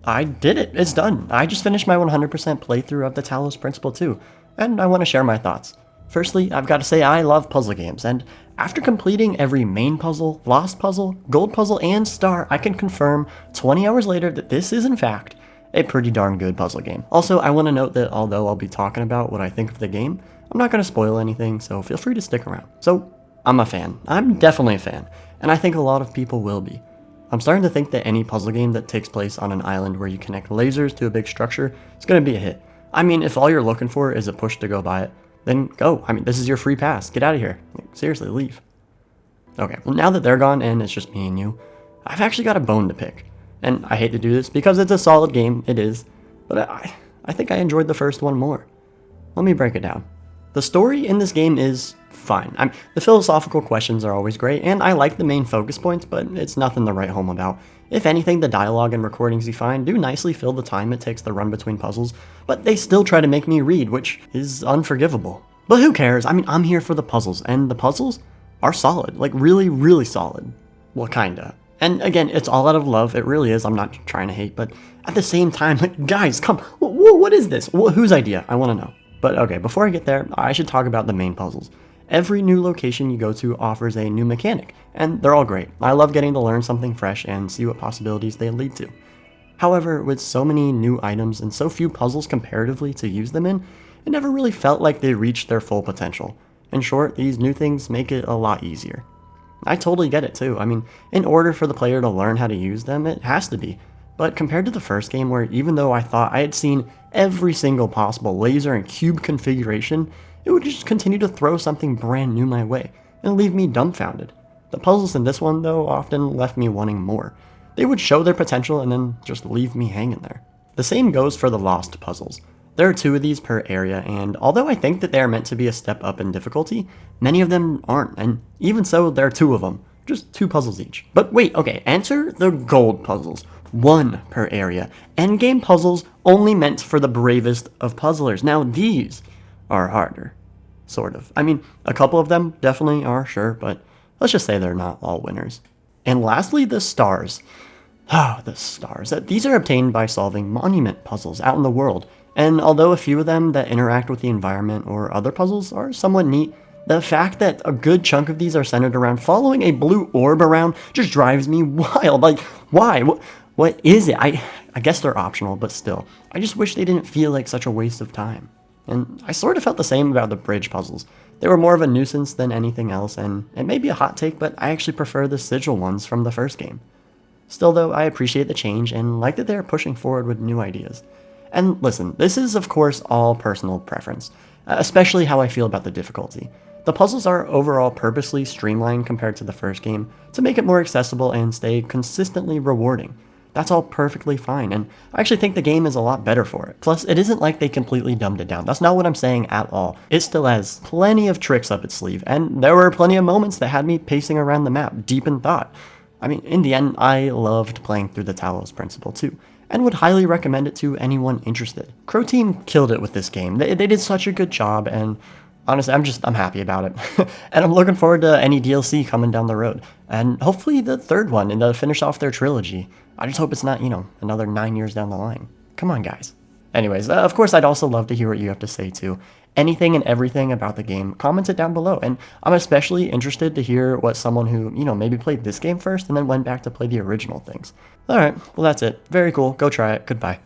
I did it. It's done. I just finished my 100% playthrough of the Talos Principle 2, and I want to share my thoughts. Firstly, I've got to say I love puzzle games, and after completing every main puzzle, lost puzzle, gold puzzle, and star, I can confirm 20 hours later that this is in fact a pretty darn good puzzle game. Also, I want to note that although I'll be talking about what I think of the game, I'm not going to spoil anything, so feel free to stick around. So, I'm a fan. I'm definitely a fan, and I think a lot of people will be. I'm starting to think that any puzzle game that takes place on an island where you connect lasers to a big structure is going to be a hit. I mean, if all you're looking for is a push to go buy it, then go. I mean, this is your free pass. Get out of here. Like, seriously, leave. Okay, well now that they're gone and it's just me and you, I've actually got a bone to pick. And I hate to do this because it's a solid game, it is, but I think I enjoyed the first one more. Let me break it down. The story in this game is fine. The philosophical questions are always great, and I like the main focus points, but it's nothing to write home about. If anything, the dialogue and recordings you find do nicely fill the time it takes to run between puzzles, but they still try to make me read, which is unforgivable. But who cares? I mean, I'm here for the puzzles, and the puzzles are solid. Like, really, really solid. Well, kinda. And again, it's all out of love, it really is, I'm not trying to hate, but at the same time, like, guys, come, what is this? Whose idea? I want to know. But okay, before I get there, I should talk about the main puzzles. Every new location you go to offers a new mechanic, and they're all great. I love getting to learn something fresh and see what possibilities they lead to. However, with so many new items and so few puzzles comparatively to use them in, it never really felt like they reached their full potential. In short, these new things make it a lot easier. I totally get it too. I mean, in order for the player to learn how to use them, it has to be. But compared to the first game where even though I thought I had seen every single possible laser and cube configuration, it would just continue to throw something brand new my way and leave me dumbfounded. The puzzles in this one, though, often left me wanting more. They would show their potential and then just leave me hanging there. The same goes for the lost puzzles. There are 2 of these per area, and although I think that they are meant to be a step up in difficulty, many of them aren't, and even so, there are 2 of them. Just 2 puzzles each. But wait, okay, enter the gold puzzles. 1 per area. Endgame puzzles only meant for the bravest of puzzlers. Now these are harder. Sort of. I mean, a couple of them definitely are, sure, but let's just say they're not all winners. And lastly, the stars. Ah, the stars. These are obtained by solving monument puzzles out in the world, and although a few of them that interact with the environment or other puzzles are somewhat neat, the fact that a good chunk of these are centered around following a blue orb around just drives me wild. Like, why? What is it? I guess they're optional, but still. I just wish they didn't feel like such a waste of time. And I sort of felt the same about the bridge puzzles. They were more of a nuisance than anything else, and it may be a hot take, but I actually prefer the sigil ones from the first game. Still though, I appreciate the change and like that they are pushing forward with new ideas. And listen, this is of course all personal preference, especially how I feel about the difficulty. The puzzles are overall purposely streamlined compared to the first game to make it more accessible and stay consistently rewarding. That's all perfectly fine, and I actually think the game is a lot better for it. Plus, it isn't like they completely dumbed it down. That's not what I'm saying at all. It still has plenty of tricks up its sleeve, and there were plenty of moments that had me pacing around the map, deep in thought. I mean, in the end, I loved playing through the Talos Principle too, and would highly recommend it to anyone interested. Crow Team killed it with this game. They did such a good job, and honestly, I'm happy about it. And I'm looking forward to any DLC coming down the road. And hopefully the third one and to finish off their trilogy. I just hope it's not, another 9 years down the line. Come on, guys. Anyways, of course, I'd also love to hear what you have to say too. Anything and everything about the game, comment it down below. And I'm especially interested to hear what someone who, maybe played this game first and then went back to play the original things. Alright, well that's it. Very cool. Go try it. Goodbye.